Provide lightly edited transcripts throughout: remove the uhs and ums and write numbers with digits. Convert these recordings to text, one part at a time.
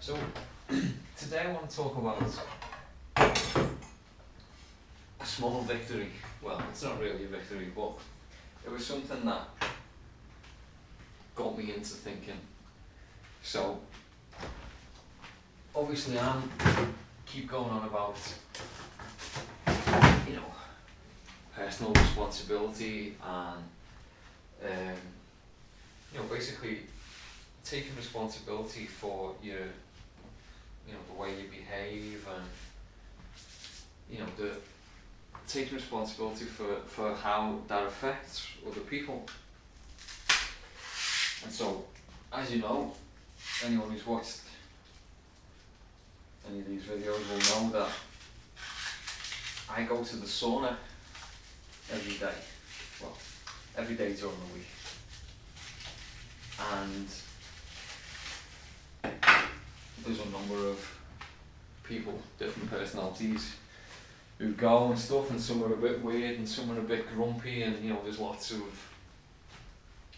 So today I want to talk about a small victory. Well, it's not really a victory, but it was something that got me into thinking. So obviously I'm keep going on about, you know, personal responsibility and basically taking responsibility for your, the way you behave, and the taking responsibility for how that affects other people. And so, as you know, anyone who's watched any of these videos will know that I go to the sauna every day. Well, every day during the week. And there's a number of people, different personalities, who go and stuff, and some are a bit weird and some are a bit grumpy, and there's lots of,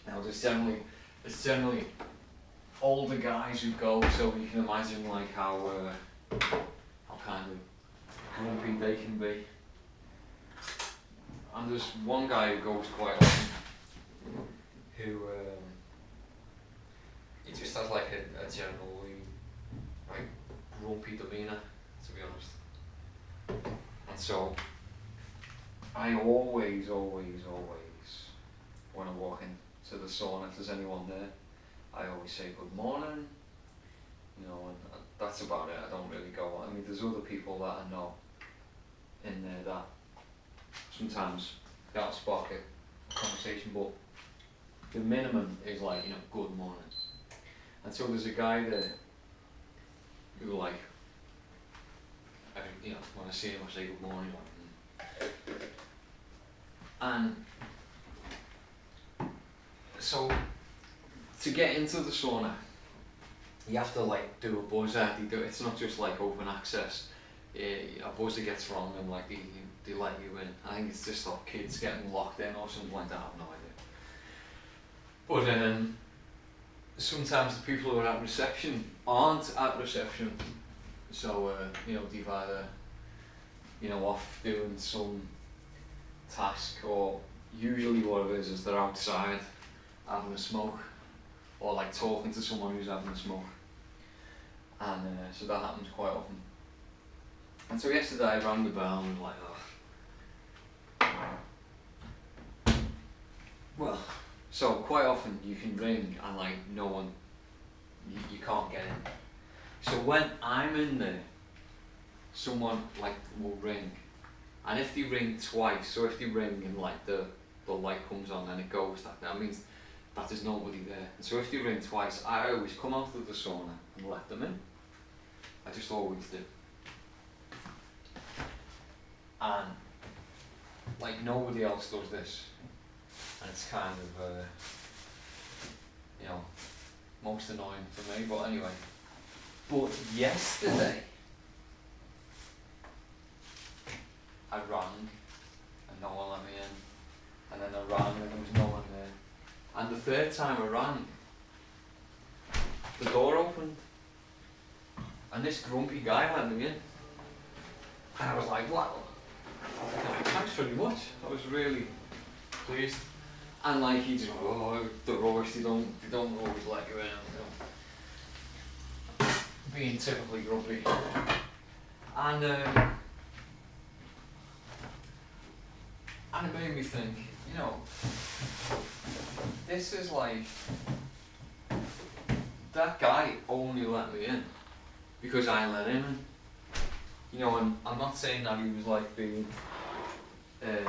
there's generally older guys who go, so you can imagine like how kind of grumpy they can be. And there's one guy who goes quite often, who he just has like a generally like grumpy demeanour, to be honest. And so I always when I walk into the sauna, if there's anyone there, I always say good morning, and that's about it. I don't really go. I mean, there's other people that I know in there that sometimes that'll spark a conversation, but the minimum is like, good morning. And so there's a guy there who, like, when I see him I say good morning. And so to get into the sauna, you have to like do a buzzer. It's not just like open access. A buzzer gets wrong and like they let you in. I think it's just like kids getting locked in or something like that. I have no idea. But sometimes the people who are at reception aren't at reception. So they've either off doing some task, or usually what it is they're outside having a smoke, or like talking to someone who's having a smoke. And so that happens quite often. And so yesterday I rang the bell and was like, well, so quite often you can ring and like no one, you can't get in. So when I'm in there, someone like will ring, and if they ring twice, so if they ring and like the light comes on and it goes, that means that there's nobody there. And so if they ring twice, I always come out of the sauna and let them in. I just always do. And like nobody else does this, and it's kind of most annoying for me, but anyway. But yesterday I rang and no one let me in, and then I rang and there was no one there, and the third time I rang, the door opened and this grumpy guy let me in, and I was like, wow, thanks very much. I was really pleased. And like he just, the rubbish, they don't always let you in, being typically grumpy. And it made me think, this is like, that guy only let me in because I let him in. And I'm not saying that he was like being, it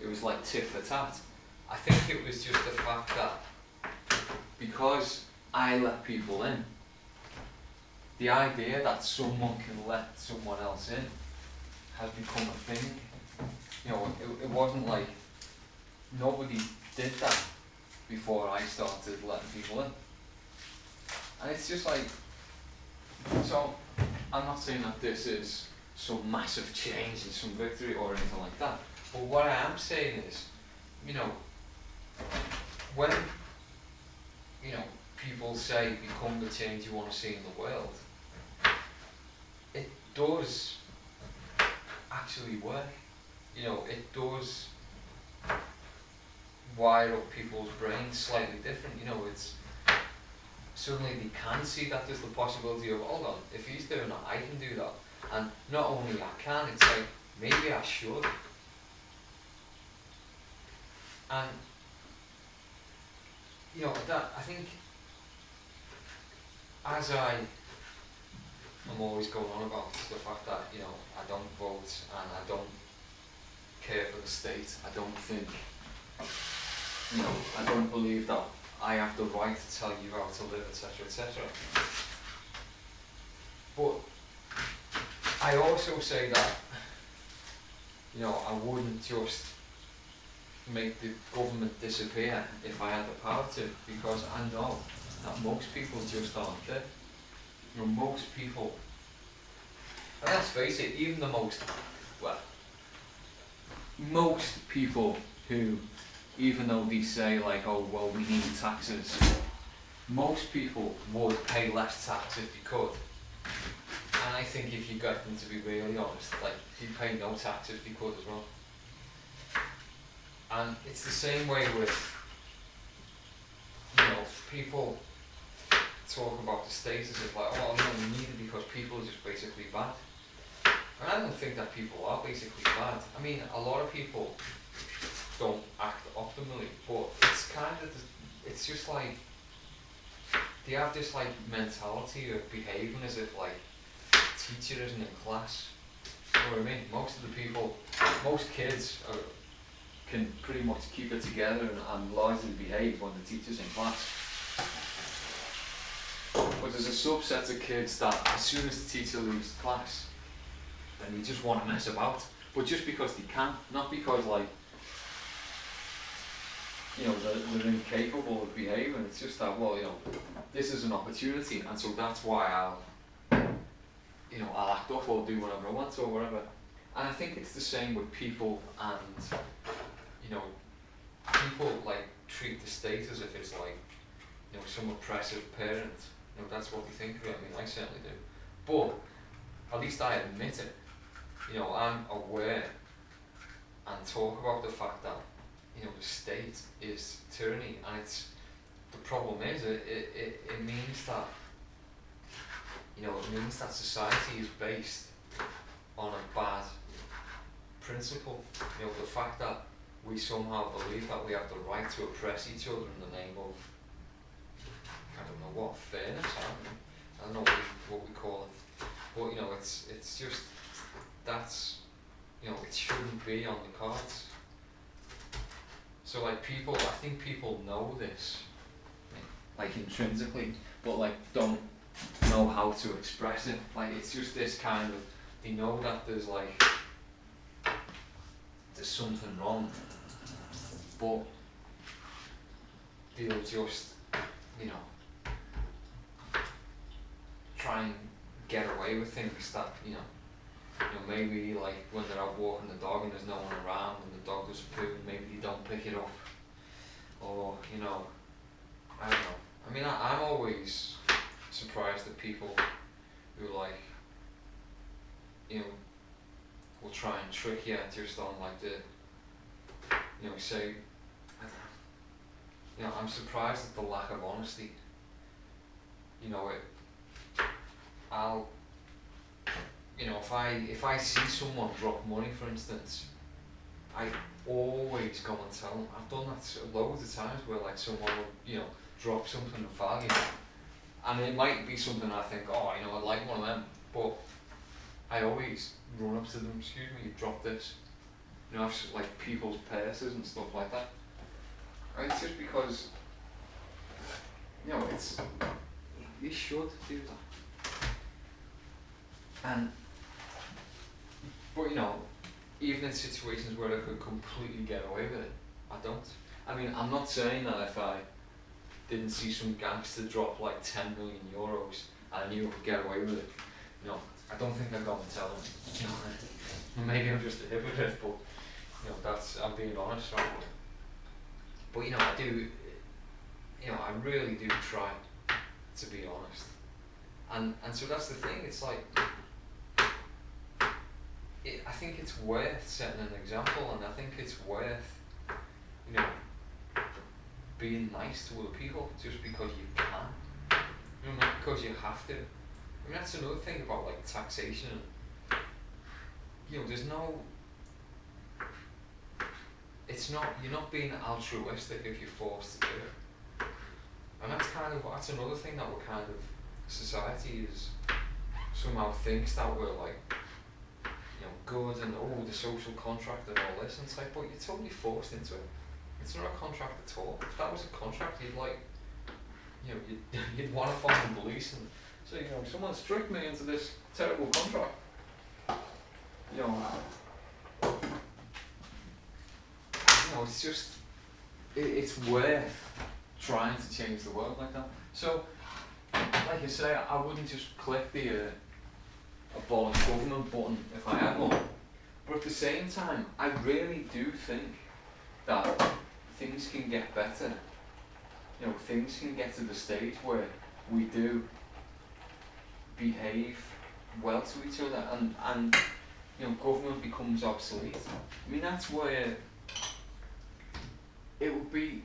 was like tit for tat. I think it was just the fact that because I let people in, the idea that someone can let someone else in has become a thing. It wasn't like nobody did that before I started letting people in. And it's just like, so I'm not saying that this is some massive change and some victory or anything like that. But what I am saying is, when people say become the change you want to see in the world, it does actually work. You know, it does wire up people's brains slightly different. You know, it's suddenly they can see that there's the possibility of, hold on, if he's doing that, I can do that. And not only I can, it's like, maybe I should. And, you know, that, I think, as I'm always going on about the fact that, you know, I don't vote and I don't care for the state. I don't think, you know, I don't believe that I have the right to tell you how to live, etc., etc. But I also say that, you know, I wouldn't just make the government disappear if I had the power to, because I know that most people just aren't there. You know, most people, and let's face it, even the most people who, even though they say like, oh well, we need taxes, most people would pay less tax if they could. And I think if you get them to be really honest, like, they'd pay no tax if they could as well. And it's the same way with, you know, people talk about the state as if like, oh, no, we need it because people are just basically bad. And I don't think that people are basically bad. I mean, a lot of people don't act optimally, but it's kind of, it's just like, they have this like mentality of behaving as if like teacher isn't in class. You know what I mean? Most of the people, most kids can pretty much keep it together and largely behave when the teacher's in class. But there's a subset of kids that as soon as the teacher leaves the class, then they just want to mess about. But just because they can, not because like, you know, they're incapable of behaving. It's just that, well, you know, this is an opportunity, and so that's why I'll act up or do whatever I want or whatever. And I think it's the same with people, and, you know, people like treat the state as if it's like, you know, some oppressive parent. You know, that's what we think of it. I mean, I certainly do. But at least I admit it. You know, I'm aware and talk about the fact that, you know, the state is tyranny, and it's, the problem is it means that, you know, it means that society is based on a bad principle. You know, the fact that we somehow believe that we have the right to oppress each other in the name of, I don't know what, fairness, I don't know what we call it. But, you know, it's just, that's, you know, it shouldn't be on the cards. So like people, I think people know this, like intrinsically, but like don't know how to express it. Like it's just this kind of, they know that there's like, there's something wrong, but they'll just, you know, try and get away with things that, you know, maybe like when they're out walking the dog and there's no one around and the dog does poo, maybe they don't pick it up, or, you know, I don't know. I mean, I'm always surprised at people who like, you know, will try and trick you just on like the, you know, say, I don't know, you know, I'm surprised at the lack of honesty. You know, you know, if I see someone drop money, for instance, I always go and tell them. I've done that loads of times where like someone will, you know, drop something of value, and it might be something I think, oh, you know, I'd like one of them, but I always run up to them, excuse me, you dropped this. You know, I've like people's purses and stuff like that. Right? It's just because, you know, it's, you should do that. And, but you know, even in situations where I could completely get away with it, I don't. I mean, I'm not saying that if I didn't see some gangster drop like 10 million euros and I knew I could get away with it, you know, I don't think I'd go and tell them. You know, maybe I'm just a hypocrite, but, you know, that's, I'm being honest, right? But, you know, I do, you know, I really do try to be honest. And so that's the thing. It's like, I think it's worth setting an example, and I think it's worth, you know, being nice to other people just because you can, you know, not because you have to. I mean, that's another thing about like taxation. You know, there's no. It's not. You're not being altruistic if you're forced to do it. And that's another thing that we're kind of, society is somehow thinks that we're like, you know, good and the social contract and all this, and it's like, but you're totally forced into it. It's not a contract at all. If that was a contract, you'd like, you know, you'd want to phone the police and say, you know, someone's tricked me into this terrible contract. You know, it's just, it's worth trying to change the world like that. So, like I say, I wouldn't just click the abolish government button if I had one. But at the same time, I really do think that things can get better. You know, things can get to the stage where we do behave well to each other, and you know, government becomes obsolete. I mean, that's where it would be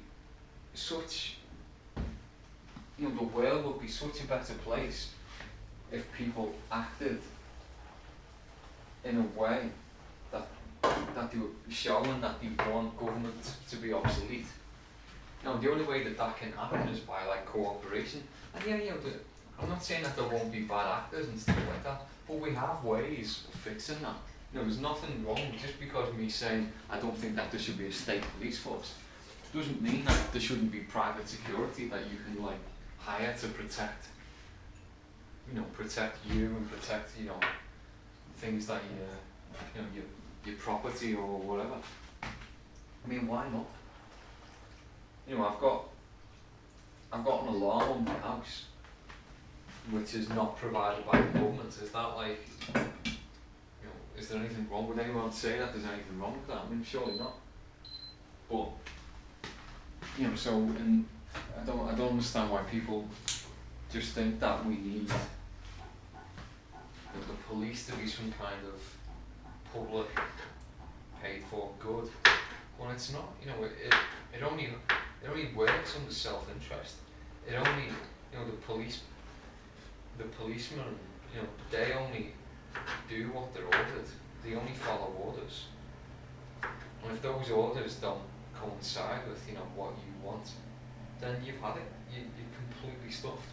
such, you know, the world would be such a better place if people acted in a way that they were showing that they want government to be obsolete. Now, the only way that can happen is by like cooperation. And yeah, you know, I'm not saying that there won't be bad actors and stuff like that, but we have ways of fixing that. You know, there's nothing wrong just because me saying I don't think that there should be a state police force doesn't mean that there shouldn't be private security that you can like hire to protect, you know, protect you and protect, you know, things that you know, your property or whatever. I mean, why not? You know, I've got an alarm on my house which is not provided by the government. Is that like, you know, is there anything wrong? Would anyone say that there's anything wrong with that? I mean, surely not. But you know, so, and I don't understand why people just think that we need the police to be some kind of public paid for good, when it's not. You know, it only works under self-interest. It only, you know, the policemen, you know, they only do what they're ordered. They only follow orders. And if those orders don't coincide with, you know, what you want, then you've had it. You're completely stuffed.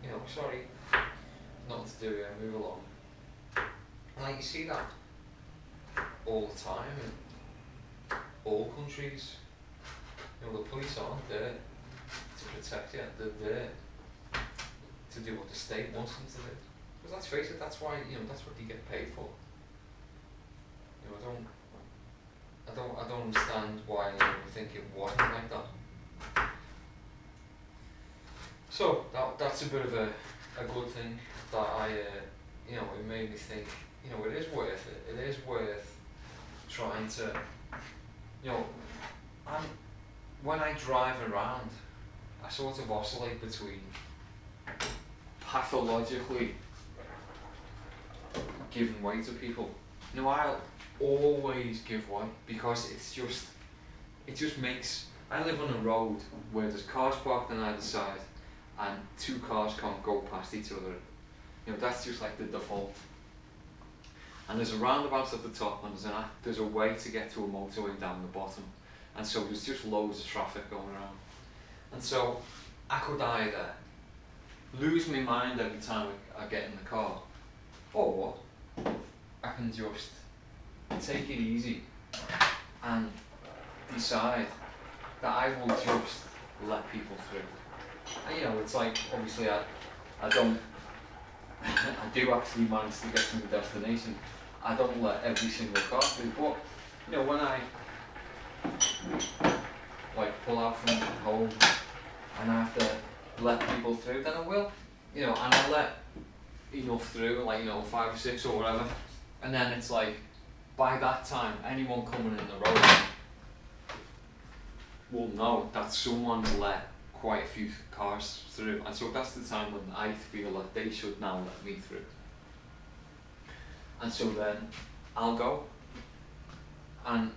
You know, sorry, nothing to do here, move along. And like, you see that all the time in all countries. You know, the police aren't there to protect you. They're there to do what the state wants them to do. Because let's face it, that's why, you know, that's what they get paid for. You know, I don't understand why you think it wasn't like that. So that's a bit of a good thing that you know, it made me think, you know, it is worth it. It is worth trying to, you know, when I drive around, I sort of oscillate between pathologically giving way to people. You know, I'll always give way because it just makes, I live on a road where there's cars parked on either side and two cars can't go past each other. You know, that's just like the default. And there's a roundabout at the top, and there's a way to get to a motorway down the bottom. And so there's just loads of traffic going around. And so I could either lose my mind every time I get in the car, or I can just take it easy and decide that I will just let people through. And you know, it's like, obviously I don't, I do actually manage to get to the destination. I don't let every single car through, but you know, when I like pull out from home and I have to let people through, then I will. You know, and I let enough through, like, you know, 5 or 6 or whatever, and then it's like, by that time, anyone coming in the road will know that someone's let quite a few cars through, and so that's the time when I feel like they should now let me through. And so then I'll go, and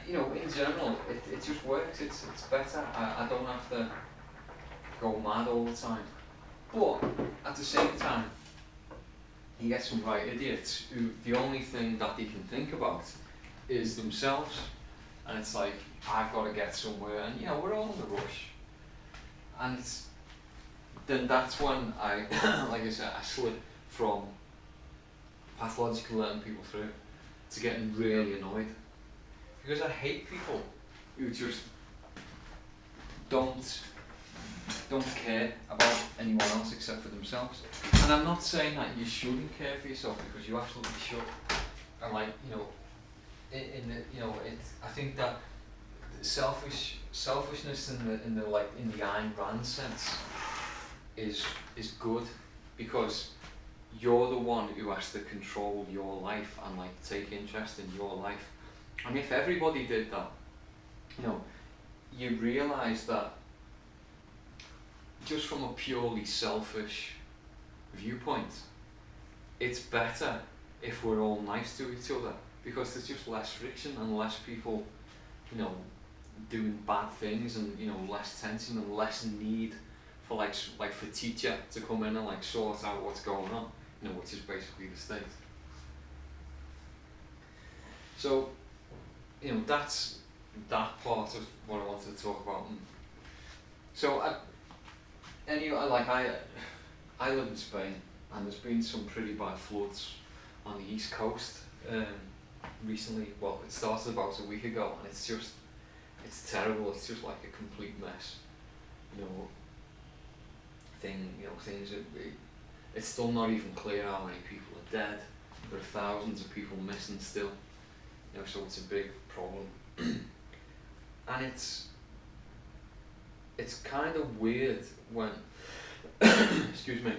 in general, it just works. It's better. I don't have to go mad all the time. But at the same time, you get some right idiots who the only thing that they can think about is themselves, and it's like, I've got to get somewhere, and we're all in a rush, and then that's when I, like I said, I slip from pathologically letting people through to getting really annoyed, because I hate people who just don't care about anyone else except for themselves. And I'm not saying that you shouldn't care for yourself, because you absolutely should. And I think that selfishness in the Ayn Rand sense is good, because you're the one who has to control your life and take interest in your life. And if everybody did that, you realise that just from a purely selfish viewpoint, it's better if we're all nice to each other, because there's just less friction and less people, doing bad things, and less tension and less need for for teacher to come in and sort out what's going on, which is basically the state. So, that's that part of what I wanted to talk about. So I live in Spain, and there's been some pretty bad floods on the east coast recently. Well, it started about a week ago, and it's terrible. It's just like a complete mess. Things it's still not even clear how many people are dead. There are thousands of people missing still. So it's a big problem. And it's kind of weird when excuse me.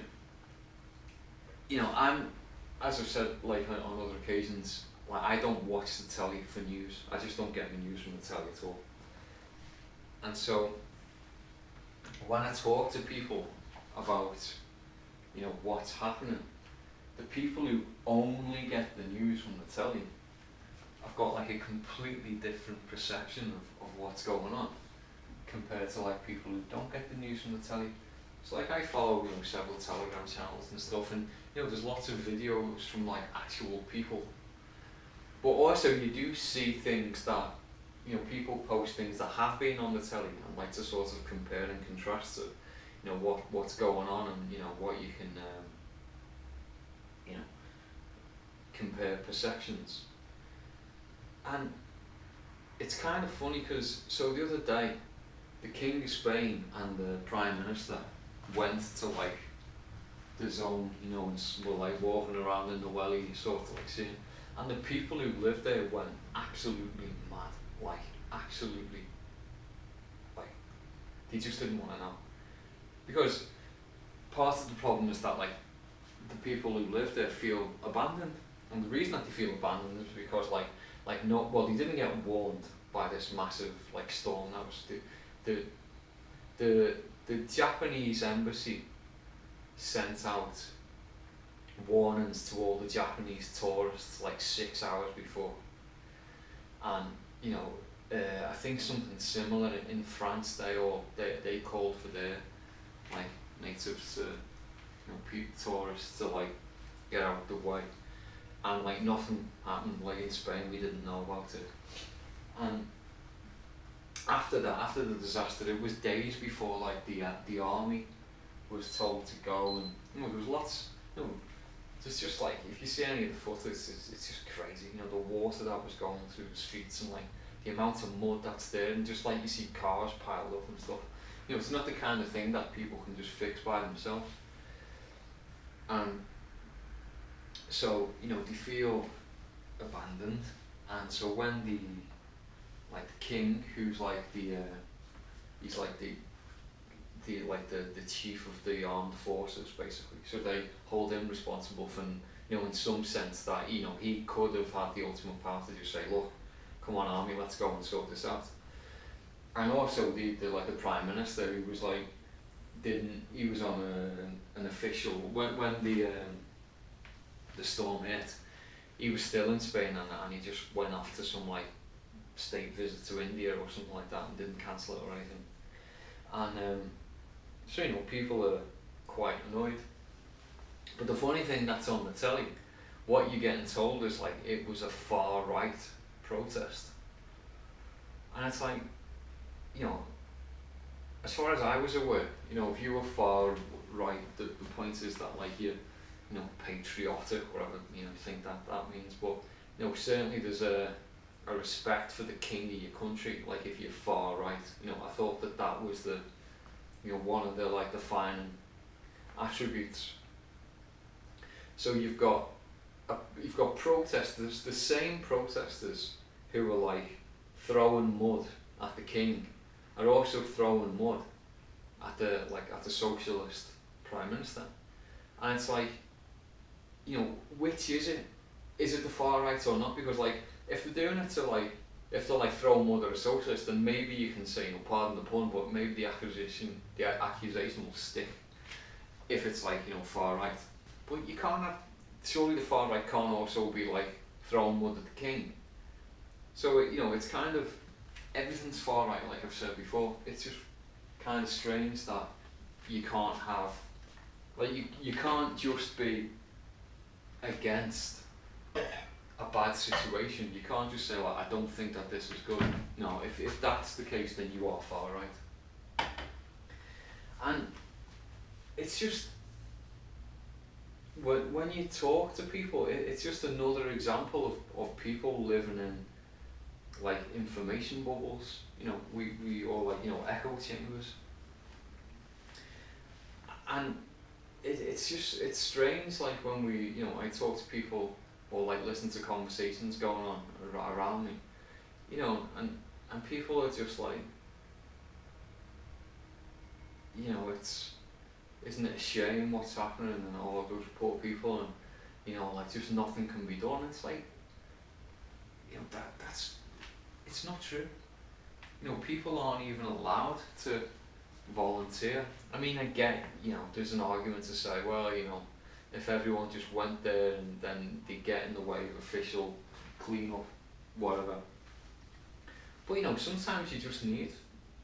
I'm, as I've said on other occasions, I don't watch the telly for news. I just don't get my news from the telly at all. And so when I talk to people about what's happening, the people who only get the news from the telly have got a completely different perception of what's going on compared to people who don't get the news from the telly. So I follow several Telegram channels and stuff, and there's lots of videos from actual people, but also you do see things that people post things that have been on the telly, and to sort of compare and contrast to what's going on, and what you can compare perceptions. And it's kind of funny, because the other day the King of Spain and the Prime Minister went to the zone, and were walking around in the welly, sort of seeing, and the people who lived there went absolutely mad, absolutely, they just didn't want to know, because part of the problem is that the people who live there feel abandoned, and the reason that they feel abandoned is because they didn't get warned by this massive storm. That was the Japanese embassy sent out warnings to all the Japanese tourists 6 hours before, and I think something similar in France. They called for their natives to tourists to get out the way, and nothing happened. In Spain, we didn't know about it. And after the disaster, it was days before the army was told to go, and there was lots. It's just if you see any of the footage, it's just crazy. The water that was going through the streets, and the amount of mud that's there, and just you see cars piled up and stuff. It's not the kind of thing that people can just fix by themselves. And so they feel abandoned, and so when the king, who's he's the chief of the armed forces basically, so they hold him responsible for in some sense that he could have had the ultimate power to just say, look, come on army, let's go and sort this out. and also the Prime Minister, he was like, he was on an official, when the storm hit, he was still in Spain, and he just went off to some like state visit to India or something like that and didn't cancel it or anything. And so, you know, people are quite annoyed. But the funny thing that's on the telly, what you're getting told is like it was a far right protest. And it's like, you know, as far as I was aware, you know, if you were far right, the point is that like you're, you know, patriotic, whatever, you know, you think that means. But, you know, certainly there's a respect for the king of your country, like if you're far right. You know, I thought that was the, you know, one of the like defining attributes. So you've got protesters, the same protesters who are like throwing mud at the king, are also throwing mud at the socialist prime minister. And it's like, you know, which is it? Is it the far right or not? Because like, if they're doing it to like, if they're like throwing mud at a socialist, then maybe you can say, you know, pardon the pun, but maybe the accusation will stick if it's like, you know, far right. But you can't have, surely the far right can't also be like throwing mud at the king. So you know, it's kind of, everything's far right, like I've said before. It's just kind of strange that you can't have, like you can't just be against a bad situation. You can't just say, well, I don't think that this is good. No, if that's the case, then you are far right. And it's just, when you talk to people, it's just another example of people living in like information bubbles. You know, we all like, you know, echo chambers. And it's strange, like when we, you know, I talk to people or like listen to conversations going on around me, you know, and people are just like, you know, isn't it a shame what's happening and all of those poor people, and you know, like just nothing can be done. It's like, you know, that's it's not true. You know, people aren't even allowed to volunteer. I mean, I get, you know, there's an argument to say, well, you know, if everyone just went there and then they get in the way of official clean-up, whatever. But you know, sometimes you just need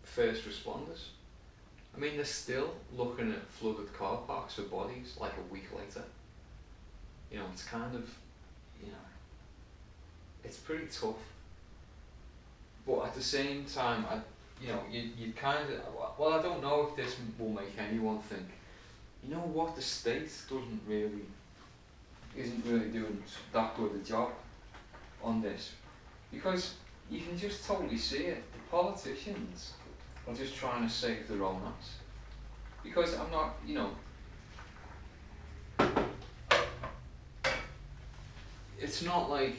first responders. I mean, they're still looking at flooded car parks for bodies like a week later. You know, it's kind of, you know, it's pretty tough. But at the same time, you know, you kind of, well, I don't know if this will make anyone think, you know what, the state isn't really doing that good a job on this. Because you can just totally see it. The politicians are just trying to save their own ass. Because I'm not, you know, it's not like,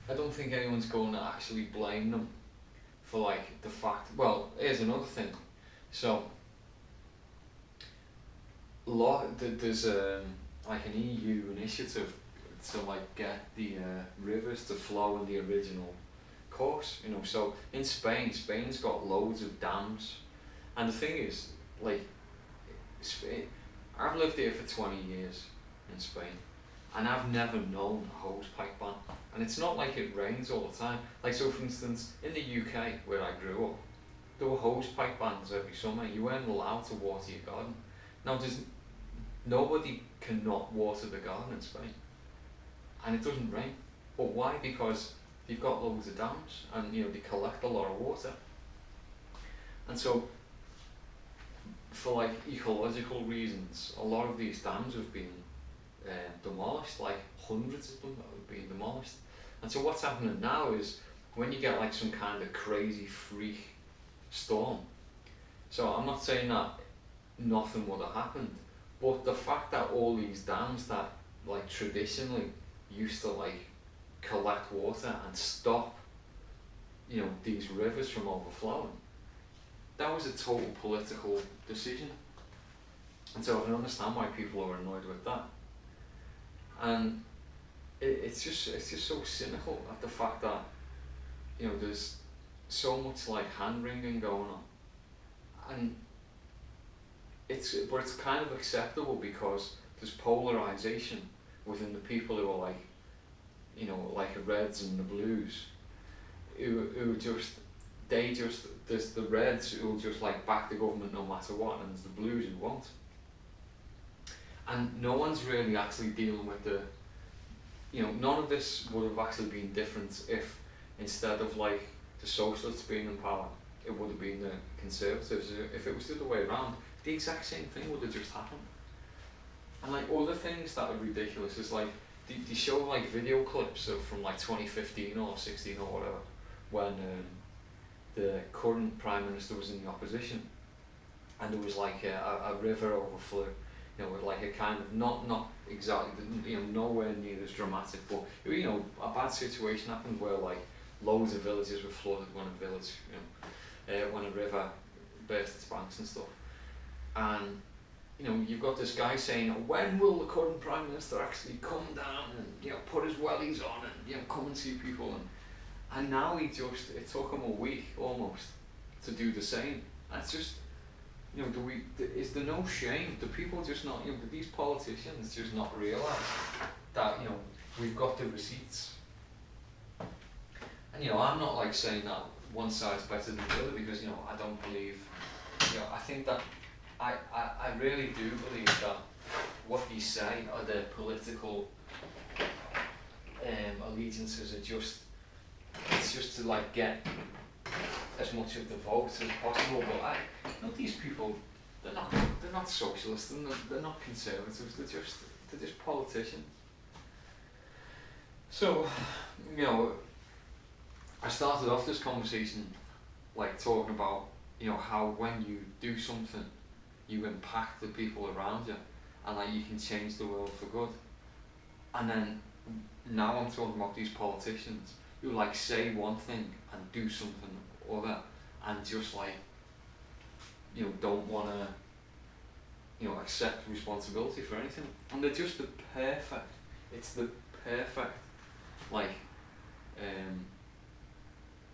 I don't think anyone's going to actually blame them for like the fact, well, here's another thing. So, there's like an EU initiative to like get the rivers to flow in the original course, you know. So in Spain's got loads of dams, and the thing is, like, Spain, I've lived here for 20 years in Spain, and I've never known a hose pipe ban. And it's not like it rains all the time. Like, so for instance, in the UK where I grew up, there were hose pipe bans every summer. You weren't allowed to water your garden. Now nobody cannot water the garden in Spain, and it doesn't rain. But why? Because they've got loads of dams, and you know, they collect a lot of water. And so, for like ecological reasons, a lot of these dams have been demolished, like hundreds of them have been demolished. And so what's happening now is, when you get like some kind of crazy freak storm, so I'm not saying that nothing would have happened, but the fact that all these dams that like traditionally used to like collect water and stop, you know, these rivers from overflowing, that was a total political decision. And so I can understand why people are annoyed with that. And it's just so cynical at the fact that, you know, there's so much like hand wringing going on, and but it's kind of acceptable because there's polarization within the people who are like, you know, like the Reds and the Blues, who just, there's the Reds who will just like back the government no matter what, and there's the Blues who won't. And no one's really actually dealing with the, you know, none of this would have actually been different if instead of like the socialists being in power, it would have been the conservatives. If it was the other way around, the exact same thing would have just happened. And like other things that are ridiculous is like, they show like video clips of from like 2015 or 16 or whatever, when the current Prime Minister was in the opposition, and there was like a river overflow, you know, with like a kind of, not exactly, you know, nowhere near as dramatic, but, you know, a bad situation happened where like loads of villages were flooded when a village, you know, when a river burst its banks and stuff. And, you know, you've got this guy saying, when will the current Prime Minister actually come down and, you know, put his wellies on and, you know, come and see people, and now it took him a week almost to do the same. That's just, you know, is there no shame? Do people just not, you know, do these politicians just not realise that, you know, we've got the receipts? And, you know, I'm not like saying that one side's better than the other, because, you know, I don't believe, you know, I think that, I really do believe that what they say are their political allegiances are just, it's just to like get as much of the vote as possible. But you know, these people, they're not socialists, and they're not conservatives. They're just politicians. So, you know, I started off this conversation like talking about, you know, how when you do something, you impact the people around you, and like you can change the world for good. And then now I'm talking about these politicians who like say one thing and do something other, and just like, you know, don't wanna, you know, accept responsibility for anything. And they're just it's the perfect like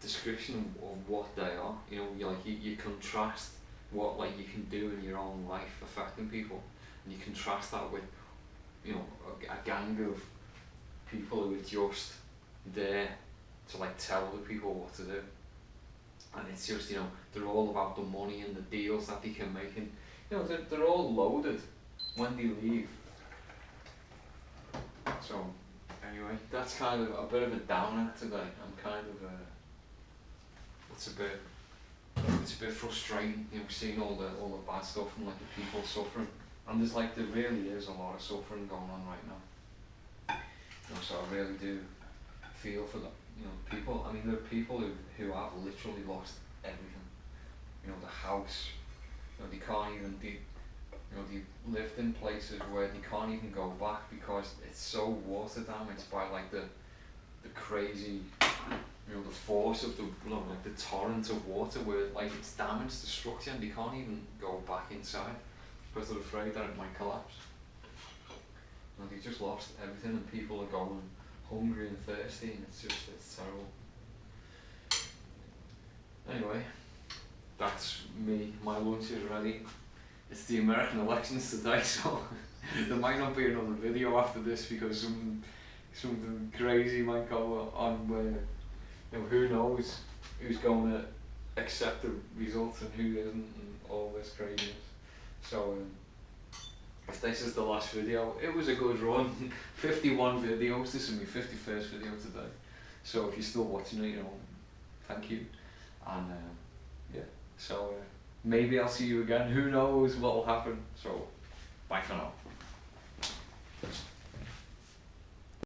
description of what they are. You know, you contrast what like you can do in your own life affecting people, and you contrast that with, you know, a gang of people who are just there to like tell the people what to do. And it's just, you know, they're all about the money and the deals that they can make, and, you know, they're all loaded when they leave. So anyway, that's kind of a bit of a downer today. I'm kind of it's a bit frustrating, you know, seeing all the bad stuff and like the people suffering. And there really is a lot of suffering going on right now. You know, so I really do feel for the, you know, people. I mean, there are people who have literally lost everything. You know, the house, you know, they can't even, you know, they lived in places where they can't even go back because it's so water damaged by like the crazy, you know, the force of the, you know, like the torrent of water, where like it's damaged the structure and they can't even go back inside because they're afraid that it might collapse. And they just lost everything, and people are going hungry and thirsty, and it's terrible. Anyway, that's me. My lunch is ready. It's the American elections today, so there might not be another video after this because something crazy might go on where, you know, who knows who's going to accept the results and who isn't, and all this craziness. So if this is the last video, it was a good run. 51 videos, this is my 51st video today. So if you're still watching it, you know, thank you. And yeah, so maybe I'll see you again. Who knows what will happen. So bye for now.